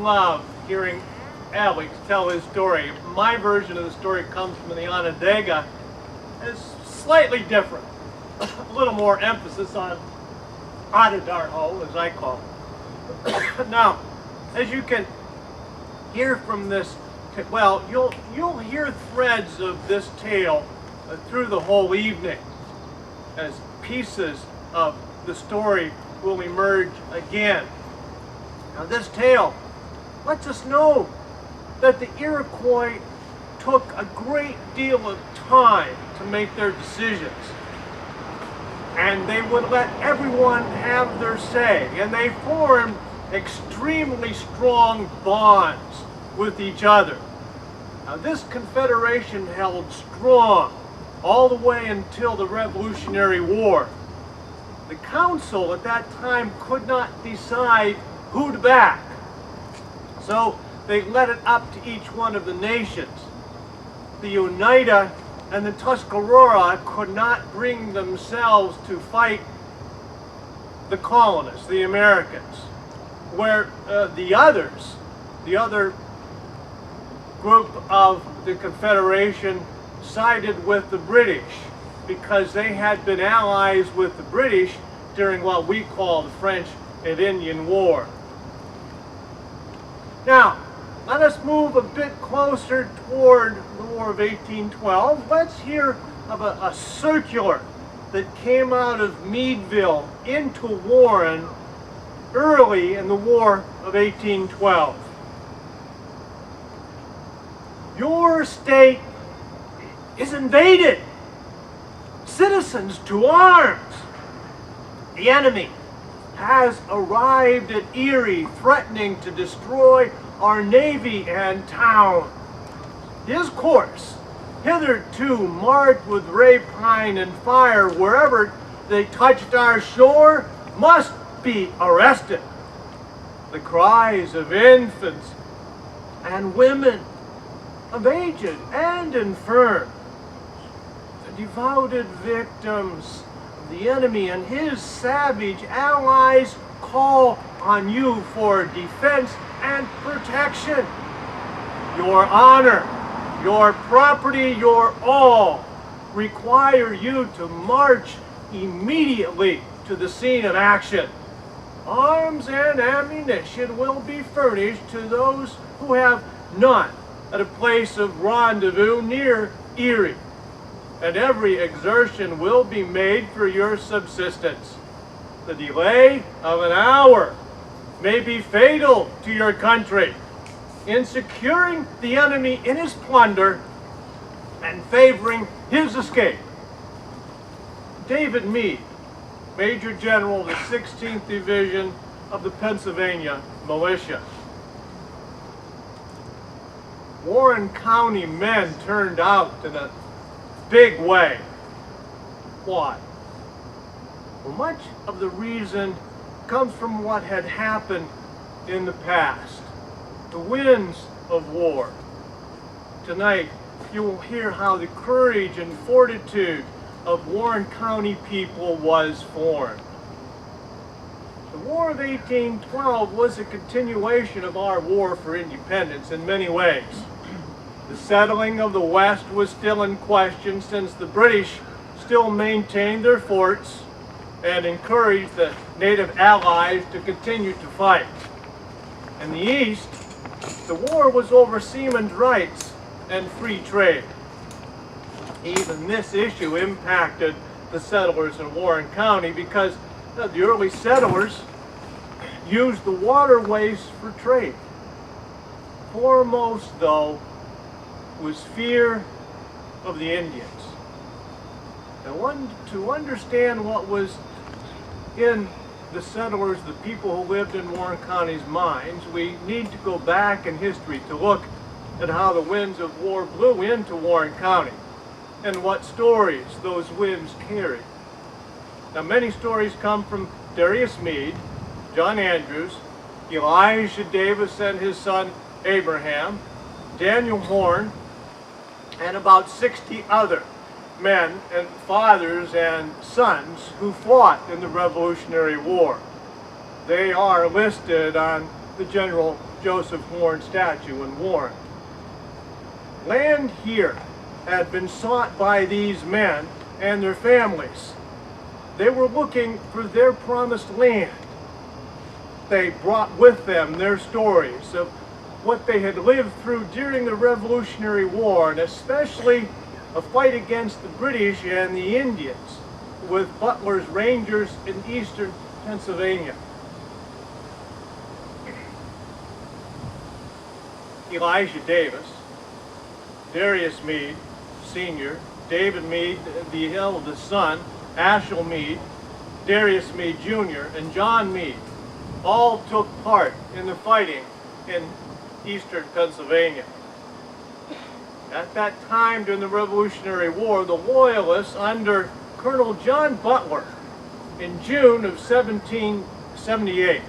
love hearing Alex tell his story. My version of the story comes from the Onondaga. It's slightly different. A little more emphasis on Adadarho, as I call it. Now, as you can hear from this, well, you'll hear threads of this tale through the whole evening, as pieces of the story will emerge again. Now, this tale lets us know that the Iroquois took a great deal of time to make their decisions, and they would let everyone have their say, and they formed extremely strong bonds with each other. Now, this confederation held strong all the way until the Revolutionary War. The council at that time could not decide who to back, so they let it up to each one of the nations. The Oneida and the Tuscarora could not bring themselves to fight the colonists, the Americans, where the other group of the Confederation sided with the British because they had been allies with the British during what we call the French and Indian War. Now, let us move a bit closer toward the War of 1812. Let's hear of a circular that came out of Meadville into Warren early in the War of 1812. Your state is invaded. Citizens to arms. The enemy has arrived at Erie, threatening to destroy our navy and town. His course, hitherto marked with rapine and fire wherever they touched our shore, must be arrested. The cries of infants and women, of aged and infirm, the devoted victims of the enemy and his savage allies call on you for defense and protection. Your honor, your property, your all require you to march immediately to the scene of action. Arms and ammunition will be furnished to those who have none at a place of rendezvous near Erie, and every exertion will be made for your subsistence. The delay of an hour may be fatal to your country in securing the enemy in his plunder and favoring his escape. David Meade, Major General of the 16th Division of the Pennsylvania Militia. Warren County men turned out in a big way. Why? Well, much of the reason comes from what had happened in the past. The winds of war. Tonight, you will hear how the courage and fortitude of Warren County people was formed. The War of 1812 was a continuation of our war for independence in many ways. The settling of the West was still in question, since the British still maintained their forts and encouraged the native allies to continue to fight. In the East, the war was over seamen's rights and free trade. Even this issue impacted the settlers in Warren County because the early settlers used the waterways for trade. Foremost, though, was fear of the Indians. And to understand what was in the settlers, the people who lived in Warren County's minds, we need to go back in history to look at how the winds of war blew into Warren County and what stories those winds carried. Now, many stories come from Darius Meade, John Andrews, Elijah Davis and his son Abraham, Daniel Horn, and about 60 other men and fathers and sons who fought in the Revolutionary War. They are listed on the general Joseph Warren statue in Warren. Land here had been sought by these men and their families. They were looking for their promised land. They brought with them their stories of what they had lived through during the Revolutionary War, and especially a fight against the British and the Indians with Butler's Rangers in eastern Pennsylvania. Elijah Davis, Darius Meade, Sr., David Meade, the eldest son, Ashel Meade, Darius Meade, Jr., and John Meade all took part in the fighting in eastern Pennsylvania. At that time during the Revolutionary War, the Loyalists under Colonel John Butler in June of 1778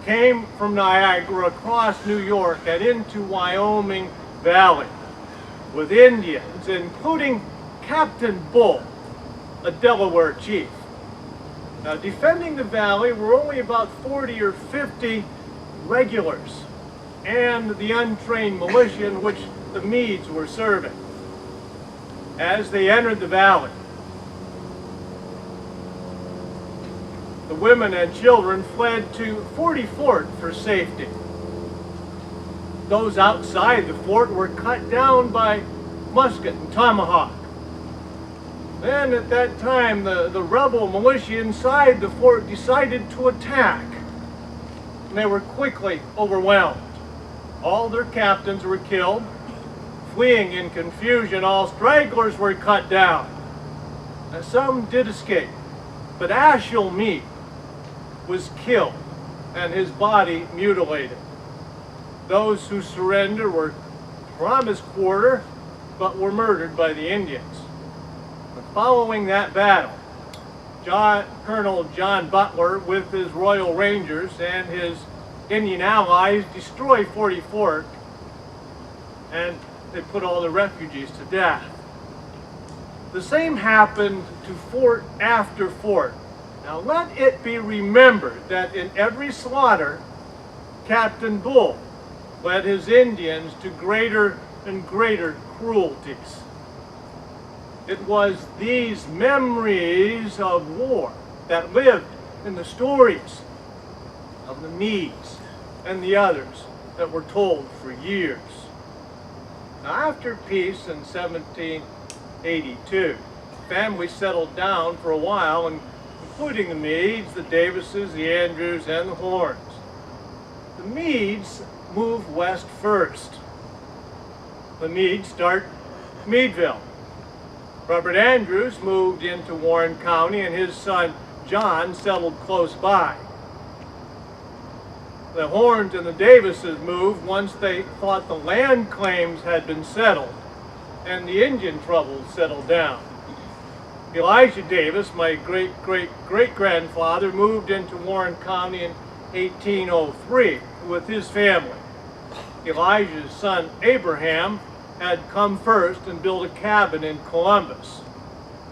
came from Niagara across New York and into Wyoming Valley with Indians, including Captain Bull, a Delaware chief. Now, defending the valley were only about 40 or 50 regulars and the untrained militia in which the Meades were serving. As they entered the valley, the women and children fled to Forty Fort for safety. Those outside the fort were cut down by musket and tomahawk. Then at that time, the rebel militia inside the fort decided to attack. And they were quickly overwhelmed. All their captains were killed. Fleeing in confusion, all stragglers were cut down. Now, some did escape, but Ashel Meade was killed and his body mutilated. Those who surrendered were promised quarter, but were murdered by the Indians. Following that battle, Colonel John Butler with his Royal Rangers and his Indian allies destroyed Forty Fort, and they put all the refugees to death. The same happened to fort after fort. Now let it be remembered that in every slaughter, Captain Bull led his Indians to greater and greater cruelties. It was these memories of war that lived in the stories of the Meades and the others that were told for years. Now, after peace in 1782, families settled down for a while, including the Meades, the Davises, the Andrews, and the Horns. The Meades moved west first. The Meades start Meadville. Robert Andrews moved into Warren County, and his son John settled close by. The Horns and the Davises moved once they thought the land claims had been settled and the Indian troubles settled down. Elijah Davis, my great-great-great-grandfather, moved into Warren County in 1803 with his family. Elijah's son Abraham had come first and built a cabin in Columbus.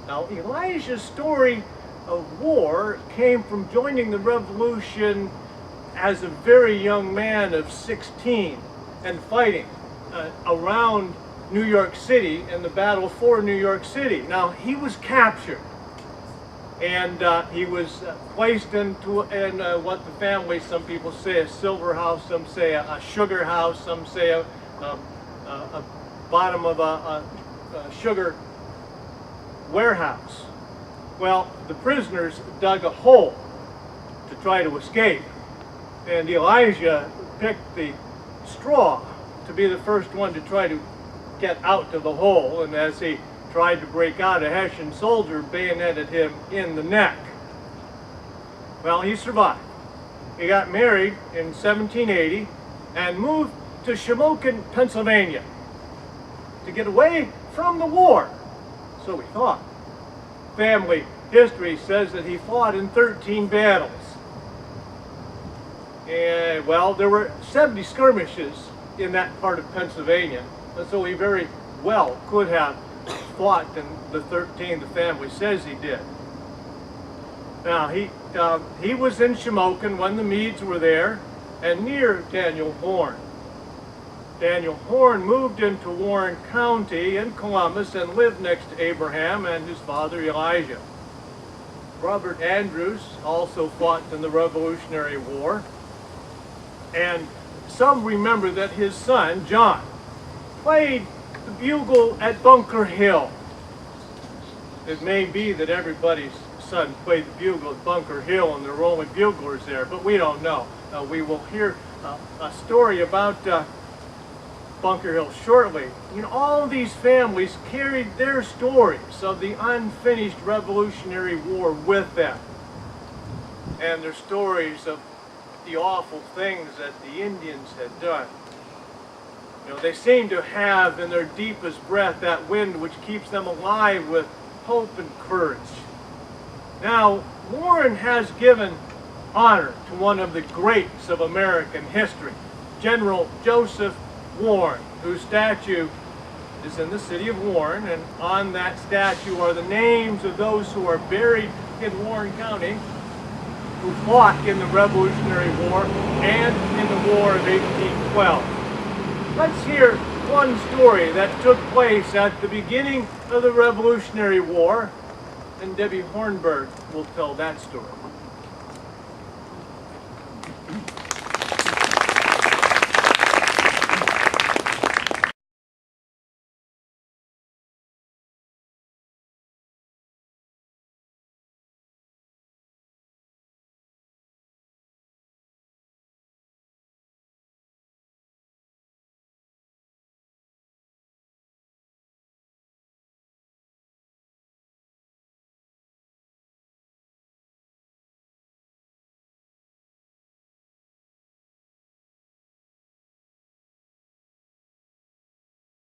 Now, Elijah's story of war came from joining the Revolution as a very young man of 16 and fighting around New York City in the battle for New York City. Now, he was captured, and he was placed into what the family, some people say a silver house, some say a sugar house, some say a bottom of a sugar warehouse. Well, the prisoners dug a hole to try to escape, and Elijah picked the straw to be the first one to try to get out of the hole, and as he tried to break out, a Hessian soldier bayoneted him in the neck. Well, he survived. He got married in 1780 and moved to Shamokin, Pennsylvania, to get away from the war, so he thought. Family history says that he fought in 13 battles. And, well, there were 70 skirmishes in that part of Pennsylvania, and so he very well could have fought in the 13 the family says he did. Now, he was in Shamokin when the Meades were there, and near Daniel Horn. Daniel Horn moved into Warren County in Columbus and lived next to Abraham and his father Elijah. Robert Andrews also fought in the Revolutionary War, and some remember that his son, John, played the bugle at Bunker Hill. It may be that everybody's son played the bugle at Bunker Hill and there were only buglers there, but we don't know. We will hear a story about Bunker Hill shortly. You know, all of these families carried their stories of the unfinished Revolutionary War with them, and their stories of the awful things that the Indians had done. You know, they seem to have in their deepest breath that wind which keeps them alive with hope and courage. Now, Warren has given honor to one of the greats of American history, General Joseph Warren, whose statue is in the city of Warren, and on that statue are the names of those who are buried in Warren County who fought in the Revolutionary War and in the War of 1812. Let's hear one story that took place at the beginning of the Revolutionary War, and Debbie Hornberg will tell that story.